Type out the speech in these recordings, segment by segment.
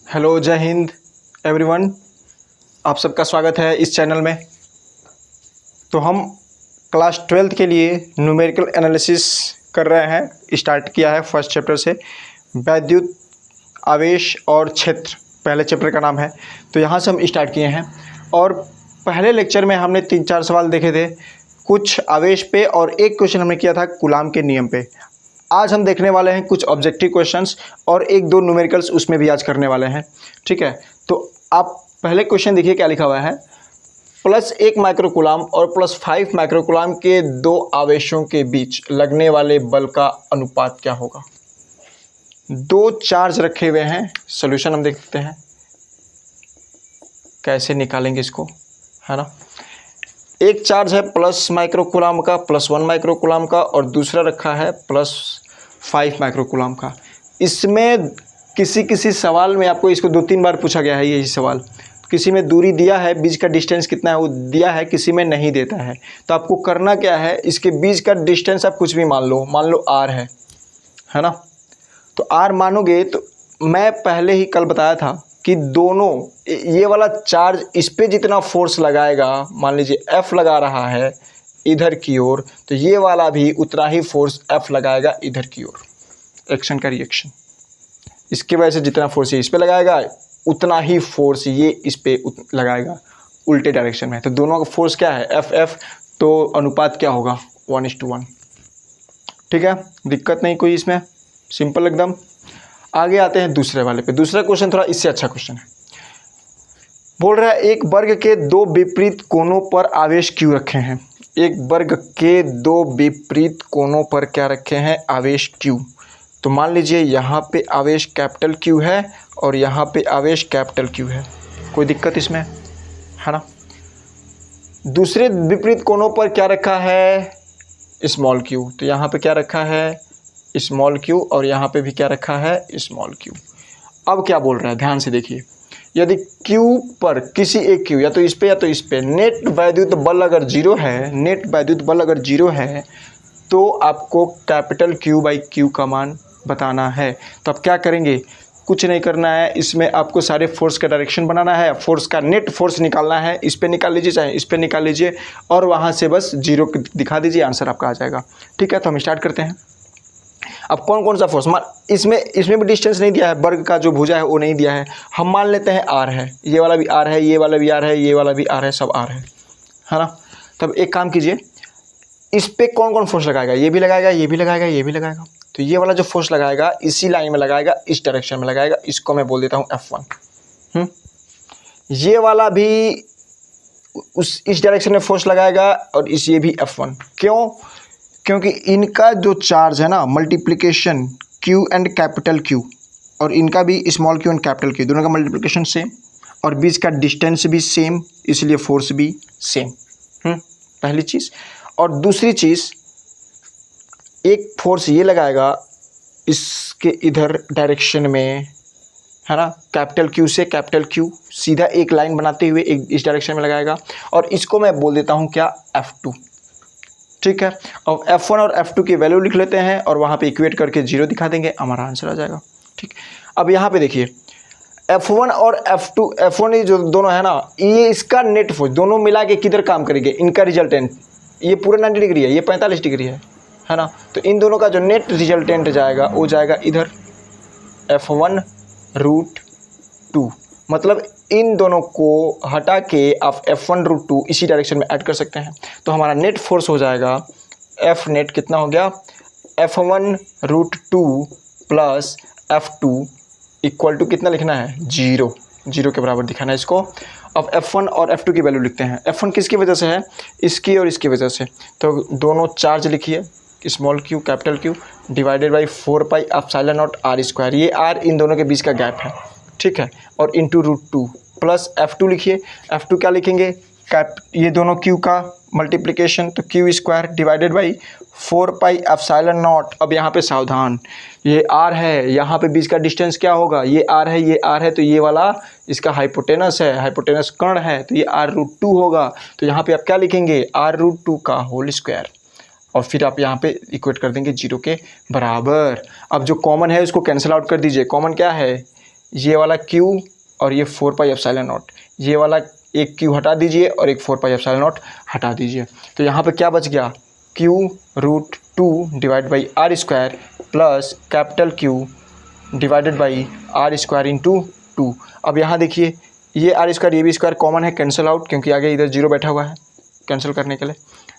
Hello, जय Hind everyone. आप सबका स्वागत है इस चैनल में। तो हम क्लास 12th के लिए न्यूमेरिकल एनालिसिस कर रहे हैं। स्टार्ट किया है फर्स्ट चैप्टर से, वैद्युत आवेश और क्षेत्र पहले चैप्टर का नाम है। तो यहाँ से हम स्टार्ट किए हैं और पहले लेक्चर में हमने 3-4 सवाल देखे थे, कुछ आवेश पे और एक क्वेश्चन हमने किया था कूलाम के नियम पे। आज हम देखने वाले हैं कुछ ऑब्जेक्टिव क्वेश्चंस और 1-2 न्यूमेरिकल्स उसमें भी आज करने वाले हैं। ठीक है, तो आप पहले क्वेश्चन देखिए क्या लिखा हुआ है। +1 माइक्रोकूलाम और +5 माइक्रोकूलाम के दो आवेशों के बीच लगने वाले बल का अनुपात क्या होगा। दो चार्ज रखे हुए हैं, सोल्यूशन हम देखते हैं कैसे निकालेंगे इसको, है ना। एक चार्ज है +1 माइक्रोकूलाम का, +1 माइक्रोकूलाम का, और दूसरा रखा है +5 माइक्रोकूलाम का। इसमें किसी सवाल में आपको इसको 2-3 बार पूछा गया है यही सवाल। किसी में दूरी दिया है, बीच का डिस्टेंस कितना है वो दिया है, किसी में नहीं देता है। तो आपको करना क्या है, इसके बीच का डिस्टेंस आप कुछ भी मान लो r है ना। तो r मानोगे तो मैं पहले ही कल बताया था कि दोनों ये वाला चार्ज इस पे जितना फोर्स लगाएगा, मान लीजिए F लगा रहा है इधर की ओर, तो ये वाला भी उतना ही फोर्स F लगाएगा इधर की ओर। एक्शन का रिएक्शन, इसके वजह से जितना फोर्स ये इस पे लगाएगा उतना ही फोर्स ये इस पे लगाएगा उल्टे डायरेक्शन में। तो दोनों का फोर्स क्या है, F। तो अनुपात क्या होगा, 1:1। ठीक है, दिक्कत नहीं कोई इसमें, सिंपल एकदम। आगे आते हैं दूसरे वाले पे। दूसरा क्वेश्चन थोड़ा इससे अच्छा क्वेश्चन है। बोल रहा है एक वर्ग के दो विपरीत कोनों पर आवेश Q रखे हैं। एक वर्ग के दो विपरीत कोनों पर क्या रखे हैं, आवेश Q। तो मान लीजिए यहाँ पे आवेश कैपिटल Q है और यहाँ पे आवेश कैपिटल Q है, कोई दिक्कत इसमें, है ना। दूसरे विपरीत कोनों पर क्या रखा है, स्मॉल q। तो यहाँ पे क्या रखा है, स्मॉल q, और यहाँ पे भी क्या रखा है, स्मॉल q। अब क्या बोल रहा है, ध्यान से देखिए। यदि q पर किसी एक q, या तो इस पे या तो इस पे, नेट वैद्युत बल अगर जीरो है, तो आपको कैपिटल Q/Q का मान बताना है। तो आप क्या करेंगे, कुछ नहीं करना है, इसमें आपको सारे फोर्स का डायरेक्शन बनाना है, फोर्स का नेट फोर्स निकालना है। इस पे निकाल लीजिए चाहे इस पे निकाल लीजिए, और वहाँ से बस जीरो दिखा दीजिए, आंसर आपका आ जाएगा। ठीक है, तो हम स्टार्ट करते हैं। अब कौन कौन सा फोर्स, इसमें भी डिस्टेंस नहीं दिया है, वर्ग का जो भुजा है वो नहीं दिया है। हम मान लेते हैं R है, ये वाला भी R है, ये वाला भी R है, ये वाला भी R है, सब R है ना। तब एक काम कीजिए, इस पे कौन कौन फोर्स लगाएगा, ये भी लगाएगा, ये भी लगाएगा, ये भी लगाएगा। तो ये वाला जो फोर्स लगाएगा इसी लाइन में लगाएगा, इस डायरेक्शन में लगाएगा, इसको मैं बोल देता हूँ F1। ये वाला भी इस डायरेक्शन में फोर्स लगाएगा और ये भी F1। क्यों, क्योंकि इनका जो चार्ज है ना, multiplication Q and capital Q, और इनका भी small q and capital Q, दोनों का मल्टीप्लिकेशन सेम और बीच का डिस्टेंस भी सेम, इसलिए फोर्स भी सेम। पहली चीज़। और दूसरी चीज़, एक फोर्स ये लगाएगा इसके इधर डायरेक्शन में, है ना, कैपिटल Q से कैपिटल Q सीधा एक लाइन बनाते हुए एक इस डायरेक्शन में लगाएगा, और इसको मैं बोल देता हूँ क्या, F2। ठीक है, अब F1 और F2 की वैल्यू लिख लेते हैं और वहाँ पे इक्वेट करके 0 दिखा देंगे, हमारा आंसर आ जाएगा। ठीक, अब यहाँ पे देखिए F1 और F1 ये जो दोनों है ना, ये इसका नेट फोर्स दोनों मिला के किधर काम करेंगे, इनका रिजल्टेंट, ये पूरा 90 डिग्री है, ये 45 डिग्री है ना। तो इन दोनों का जो नेट रिजल्टेंट जाएगा वो जाएगा इधर F1√2। मतलब इन दोनों को हटा के आप F1√2 इसी डायरेक्शन में ऐड कर सकते हैं। तो हमारा नेट फोर्स हो जाएगा F नेट कितना हो गया, F1√2 plus F2 equal to कितना लिखना है, 0 के बराबर दिखाना है इसको। अब F1 और F2 की वैल्यू लिखते हैं। F1 किसकी वजह से है, इसकी और इसकी वजह से। तो दोनों चार्ज लिखिए, small q capital Q divided by 4πε0r²। ये r इन दोनों के बीच का गैप है, ठीक है, और इंटू √2 प्लस F2 लिखिए। F2 क्या लिखेंगे, ये दोनों q का मल्टीप्लिकेशन, तो Q² डिवाइडेड बाई 4πε0। अब यहाँ पे सावधान, ये r है, यहाँ पे बीच का डिस्टेंस क्या होगा, ये r है, ये r है, तो ये वाला इसका हाइपोटेनस है, हाइपोटेनस कर्ण है, तो ये r√2 होगा। तो यहाँ पे आप क्या लिखेंगे, r√2 का होल स्क्वायर, और फिर आप यहाँ पे इक्वेट कर देंगे 0 के बराबर। अब जो कॉमन है उसको कैंसिल आउट कर दीजिए। कॉमन क्या है, ये वाला Q और ये 4 पाई एप्सिलॉन नॉट, ये वाला एक Q हटा दीजिए और एक 4 पाई एप्सिलॉन नॉट हटा दीजिए। तो यहाँ पे क्या बच गया, Q√2 divide by R square plus capital Q divided by R square into 2। अब यहाँ देखिए ये आर स्क्वायर ये भी स्क्वायर कॉमन है, कैंसिल आउट, क्योंकि आगे इधर जीरो बैठा हुआ है कैंसिल करने के लिए,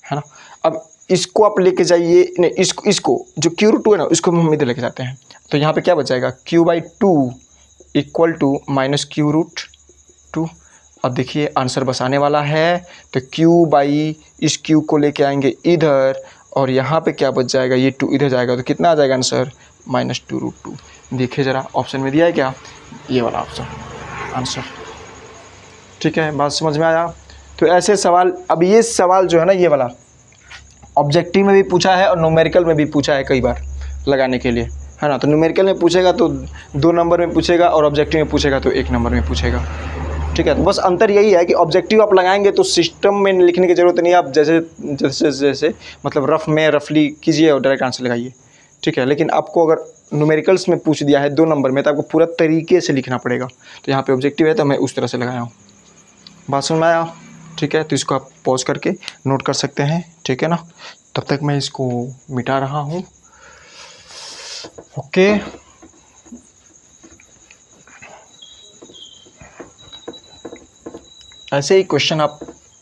है ना। अब इसको आप लेके जाइए, नहीं इसको जो Q√2 है ना इसको हम इधर लेके जाते हैं। तो यहाँ पे क्या बच जाएगा, Q/2 equal to minus Q√2। अब देखिए आंसर बस आने वाला है, तो Q/ इस Q को लेके आएंगे इधर और यहाँ पे क्या बच जाएगा, ये 2 इधर जाएगा, तो कितना आ जाएगा आंसर, -2√2। देखिए ज़रा ऑप्शन में दिया है क्या, ये वाला ऑप्शन आंसर। ठीक है, बात समझ में आया। तो ऐसे सवाल, अब ये सवाल जो है ना ये वाला ऑब्जेक्टिव में भी पूछा है और न्यूमेरिकल में भी पूछा है कई बार लगाने के लिए, है ना। तो न्यूमेरिकल में पूछेगा तो 2 नंबर में पूछेगा और ऑब्जेक्टिव में पूछेगा तो 1 नंबर में पूछेगा। ठीक है, तो बस अंतर यही है कि ऑब्जेक्टिव आप लगाएंगे तो सिस्टम में लिखने की ज़रूरत नहीं है, आप जैसे जैसे जैसे मतलब रफली कीजिए और डायरेक्ट आंसर लगाइए। ठीक है, लेकिन आपको अगर न्यूमेरिकल्स में पूछ दिया है 2 नंबर में तो आपको पूरा तरीके से लिखना पड़ेगा। तो यहाँ पे ऑब्जेक्टिव है तो मैं उस तरह से लगाया हूँ। बात समझ में आया। ठीक है, तो इसको आप पॉज करके नोट कर सकते हैं। ठीक है ना, तब तक मैं इसको मिटा रहा हूँ। ओके, ऐसे ही क्वेश्चन आप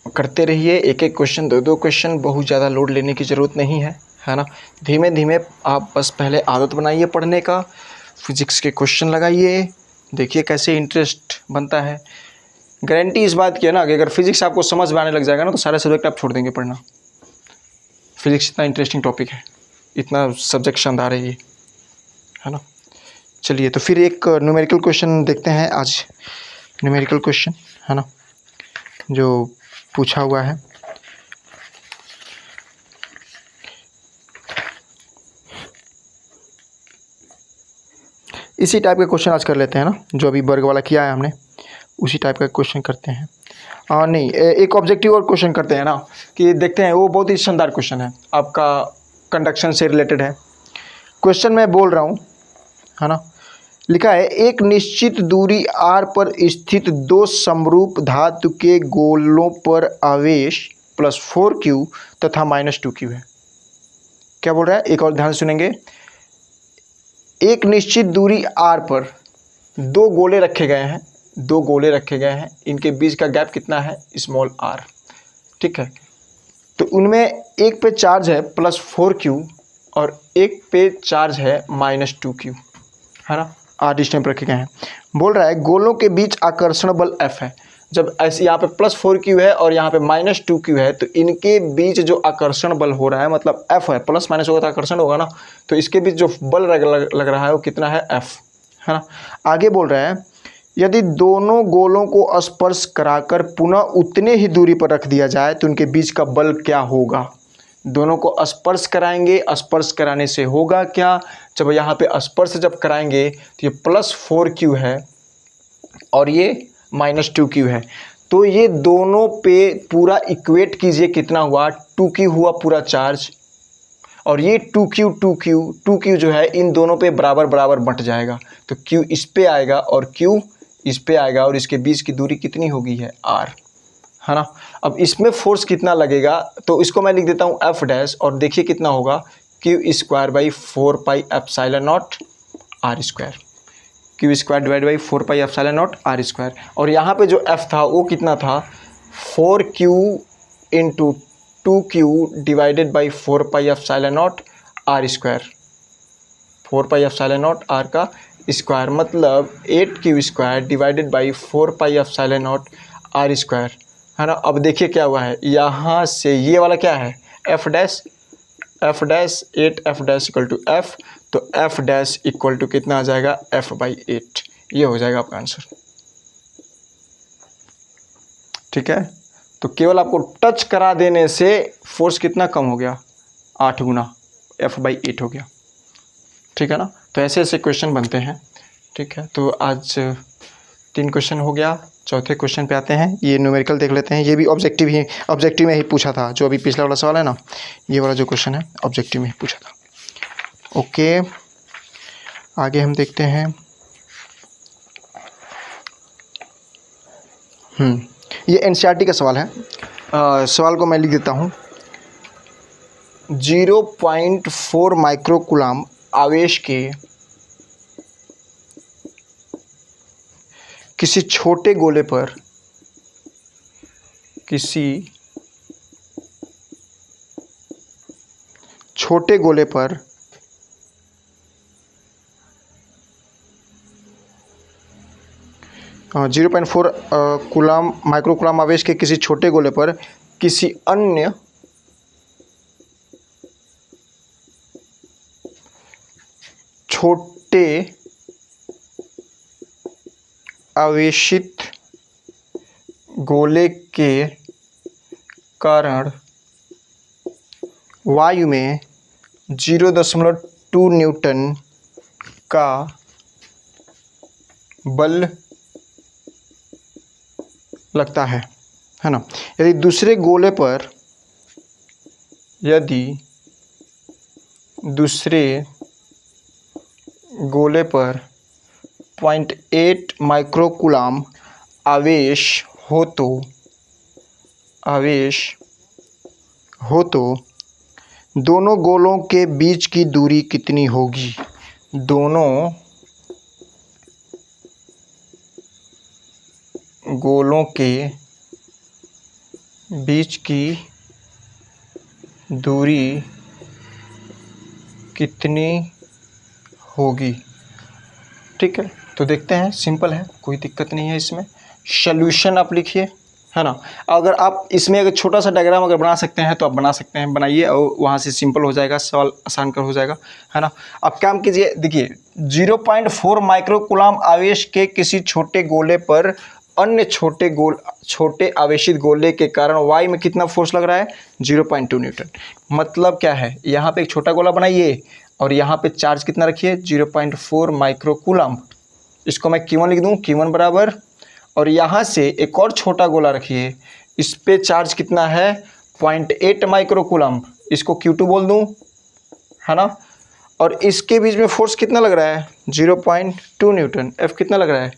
करते रहिए, एक एक क्वेश्चन 2 क्वेश्चन, बहुत ज़्यादा लोड लेने की ज़रूरत नहीं है ना। धीमे धीमे आप बस पहले आदत बनाइए पढ़ने का, फिजिक्स के क्वेश्चन लगाइए, देखिए कैसे इंटरेस्ट बनता है। गारंटी इस बात की है ना कि अगर फिजिक्स आपको समझ में आने लग जाएगा ना तो सारे सब्जेक्ट आप छोड़ देंगे पढ़ना। फिजिक्स इतना इंटरेस्टिंग टॉपिक है, इतना सब्जेक्ट शानदार है ये, है ना। चलिए, तो फिर एक न्यूमेरिकल क्वेश्चन देखते हैं आज। न्यूमेरिकल क्वेश्चन है ना जो पूछा हुआ है। इसी टाइप के क्वेश्चन आज कर लेते हैं ना, जो अभी वर्ग वाला किया है हमने, उसी टाइप का क्वेश्चन करते हैं। नहीं, एक ऑब्जेक्टिव और क्वेश्चन करते हैं ना, कि देखते हैं, वो बहुत ही शानदार क्वेश्चन है, आपका कंडक्शन से रिलेटेड है। क्वेश्चन मैं बोल रहा हूँ, है ना। लिखा है, एक निश्चित दूरी r पर स्थित 2 समरूप धातु के गोलों पर आवेश +4q तथा -2q है। क्या बोल रहा है, एक और ध्यान से सुनेंगे। एक निश्चित दूरी r पर 2 गोले रखे गए हैं, 2 गोले रखे गए हैं, इनके बीच का गैप कितना है, स्मॉल r। ठीक है, तो उनमें एक पे चार्ज है +4q और एक पे चार्ज है -2q, है ना। r डिस्टेंस रखे गए हैं। बोल रहा है गोलों के बीच आकर्षण बल F है। जब ऐसे यहाँ पे +4q है और यहाँ पे -2q है, तो इनके बीच जो आकर्षण बल हो रहा है, मतलब F है, प्लस माइनस होगा तो आकर्षण होगा ना, तो इसके बीच जो बल लग रहा है वो कितना है, F, है ना। आगे बोल रहा है, यदि दोनों गोलों को स्पर्श कराकर पुनः उतने ही दूरी पर रख दिया जाए तो उनके बीच का बल क्या होगा। दोनों को स्पर्श कराएंगे, स्पर्श कराने से होगा क्या, जब यहाँ पे स्पर्श जब कराएंगे तो ये +4q है और ये -2q है, तो ये दोनों पे पूरा इक्वेट कीजिए, कितना हुआ, 2q हुआ पूरा चार्ज, और ये 2q जो है इन दोनों पे बराबर बराबर बंट जाएगा, तो q इस पे आएगा और q इस पे आएगा, और इसके बीच की दूरी कितनी होगी, है r, है ना। अब इसमें फोर्स कितना लगेगा, तो इसको मैं लिख देता हूँ F' और देखिए कितना होगा, Q²/4 pi epsilon not r², Q² divide by 4 pi epsilon not r²। और यहाँ पे जो F था वो कितना था, 4q into 2q divided by 4 pi epsilon not r², 4 pi epsilon not r का स्क्वायर, मतलब 8q² divided by 4 pi epsilon not r², है ना। अब देखिए क्या हुआ है, यहाँ से ये वाला क्या है, F' 8F' equal to F, तो F' इक्वल टू कितना आ जाएगा, F/8, ये हो जाएगा आपका आंसर। ठीक है, तो केवल आपको टच करा देने से फोर्स कितना कम हो गया, 8 गुना, F/8 हो गया। ठीक है ना, तो ऐसे ऐसे क्वेश्चन बनते हैं। ठीक है, तो आज 3 क्वेश्चन हो गया। चौथे क्वेश्चन पे आते हैं, ये न्यूमेरिकल देख लेते हैं। ये भी ऑब्जेक्टिव में ही पूछा था, जो अभी पिछला वाला सवाल है ना, ये वाला जो क्वेश्चन है ऑब्जेक्टिव में ही पूछा था। ओके, आगे हम देखते हैं ये एनसीईआरटी का सवाल है। सवाल को मैं लिख देता हूँ। 0.4 माइक्रोकूलाम आवेश के किसी छोटे गोले पर 0.4 माइक्रोकूलाम आवेश के किसी छोटे गोले पर किसी अन्य छोटे आवेशित गोले के कारण वायु में 0.2 न्यूटन का बल लगता है ना। यदि दूसरे गोले पर 0.8 माइक्रोकूलाम आवेश हो तो दोनों गोलों के बीच की दूरी कितनी होगी? दोनों गोलों के बीच की दूरी कितनी होगी? ठीक है, तो देखते हैं। सिंपल है, कोई दिक्कत नहीं है इसमें। सॉल्यूशन आप लिखिए, है ना। अगर आप इसमें अगर छोटा सा डायग्राम अगर बना सकते हैं तो आप बना सकते हैं, बनाइए, और वहाँ से सिंपल हो जाएगा, सवाल आसान कर हो जाएगा, है ना। अब काम कीजिए, देखिए 0.4 माइक्रोकूलाम आवेश के किसी छोटे गोले पर अन्य छोटे आवेशित गोले के कारण वायु में कितना फोर्स लग रहा है? 0.2 न्यूटन। मतलब क्या है, यहाँ पे एक छोटा गोला बनाइए और यहाँ पे चार्ज कितना रखिए? 0.4 माइक्रोकूलाम। इसको मैं Q1 लिख दूँ, Q1 बराबर, और यहाँ से एक और छोटा गोला रखिए, इस पे चार्ज कितना है? 0.8 माइक्रोकूलाम। इसको Q2 बोल दूँ, है ना। और इसके बीच में फोर्स कितना लग रहा है? 0.2 न्यूटन। F कितना लग रहा है?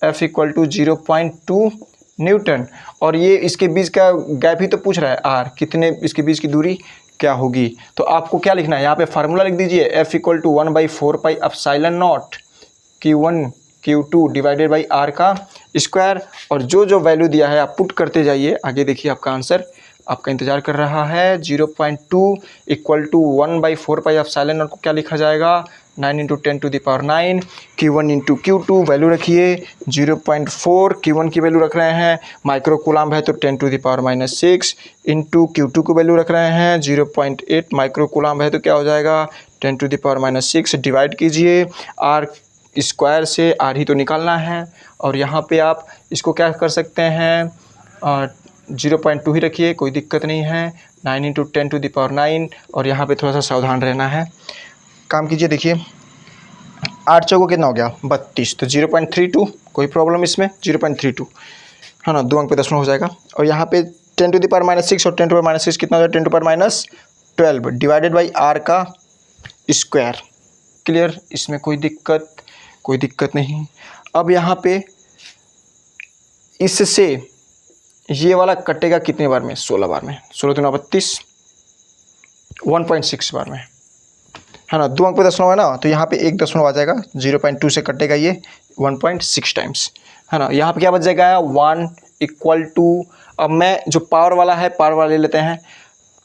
F equal to 0.2 newton. और ये इसके बीच का गैप ही तो पूछ रहा है, R कितने, इसके बीच की दूरी क्या होगी? तो आपको क्या लिखना है यहाँ पे? फार्मूला लिख दीजिए, F equal to 1/4 pi epsilon naught Q1 Q2 divided by R का स्क्वायर। और जो वैल्यू दिया है आप पुट करते जाइए, आगे देखिए आपका आंसर आपका इंतजार कर रहा है। 0.2 equal to 1/4 pi epsilon naught को क्या लिखा जाएगा? 9 × 10⁹। Q1 × Q2 वैल्यू रखिए 0.4, Q1 की वैल्यू रख रहे हैं, माइक्रोकूलाम है तो 10⁻⁻6 इंटू Q2 को वैल्यू रख रहे हैं 0.8 माइक्रोकूलाम है तो क्या हो जाएगा? 10⁻�6। डिवाइड कीजिए R स्क्वायर से, R ही तो निकालना है। और यहाँ पे आप इसको क्या कर सकते हैं? 0.2 ही रखिए, कोई दिक्कत नहीं है। 9 × 10⁹, और यहाँ पे थोड़ा सा सावधान रहना है। काम कीजिए, देखिए 8 चौको कितना हो गया? 32। तो 0.32, कोई प्रॉब्लम इसमें? 0.32, है ना, 2 अंक पे दशमलव हो जाएगा। और यहाँ पे 10⁻⁻6 और 10⁻⁻6 कितना हो जाएगा? 10⁻12 डिवाइडेड बाई R का स्क्वायर। क्लियर? इसमें कोई दिक्कत नहीं। अब यहाँ पे इससे ये वाला कटेगा कितने बार में? 16 बार में। 16 × 32, 1.6 बार में, है ना। 2 अंक पे दशमलव है ना, तो यहाँ पे 1 दशमलव आ जाएगा। 0.2 से कटेगा ये 1.6 टाइम्स, है ना। यहाँ पे क्या बच जाएगा? 1 इक्वल टू, अब मैं जो पावर वाला है पावर वाला ले लेते हैं,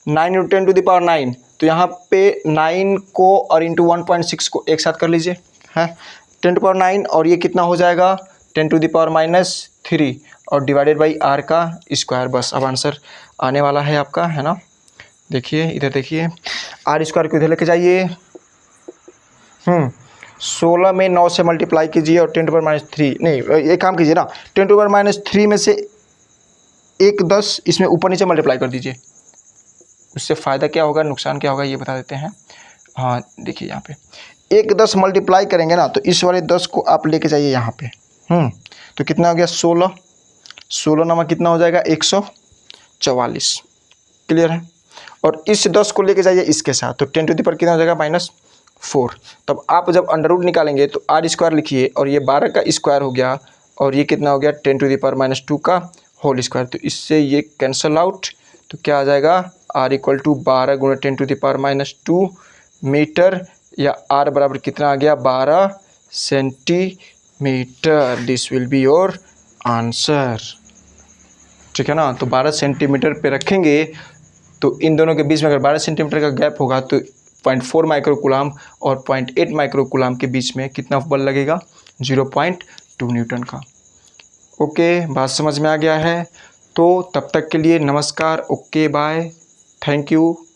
9 × 10⁹, तो यहाँ पे 9 को और इंटू 1.6 को एक साथ कर लीजिए, है 10⁹, और ये कितना हो जाएगा? 10⁻³ और डिवाइडेड बाई R का स्क्वायर। बस अब आंसर आने वाला है आपका, है ना। देखिए इधर देखिए, R स्क्वायर को इधर लेके जाइए। 16 में 9 से मल्टीप्लाई कीजिए और 10⁻³ नहीं, एक काम कीजिए ना, 10⁻³ में से एक 10 इसमें ऊपर नीचे मल्टीप्लाई कर दीजिए। उससे फ़ायदा क्या होगा, नुकसान क्या होगा, ये बता देते हैं। हाँ देखिए यहाँ पे एक 10 मल्टीप्लाई करेंगे ना, तो इस वाले 10 को आप लेके जाइए यहाँ पे। तो कितना हो गया? 16 नामा कितना हो जाएगा? 144। क्लियर है? और इस 10 को लेके जाइए इसके साथ, तो 10 पर कितना हो जाएगा? -4। तब आप जब अंडर रूट निकालेंगे तो R स्क्वायर लिखिए, और ये 12 का स्क्वायर हो गया, और ये कितना हो गया 10⁻⁻² का होल स्क्वायर। तो इससे ये कैंसल आउट, तो क्या आ जाएगा r इक्वल टू 12 गुणा 10⁻² मीटर, या r बराबर कितना आ गया 12 centimetre. This will be your answer. ठीक है ना। तो 12 सेंटीमीटर पे रखेंगे तो इन दोनों के बीच में अगर 12 सेंटीमीटर का गैप होगा तो 0.4 माइक्रोकूलाम और 0.8 माइक्रोकूलाम के बीच में कितना बल लगेगा 0.2 न्यूटन का। ओके, बात समझ में आ गया है। तो तब तक के लिए नमस्कार, ओके बाय, थैंक यू।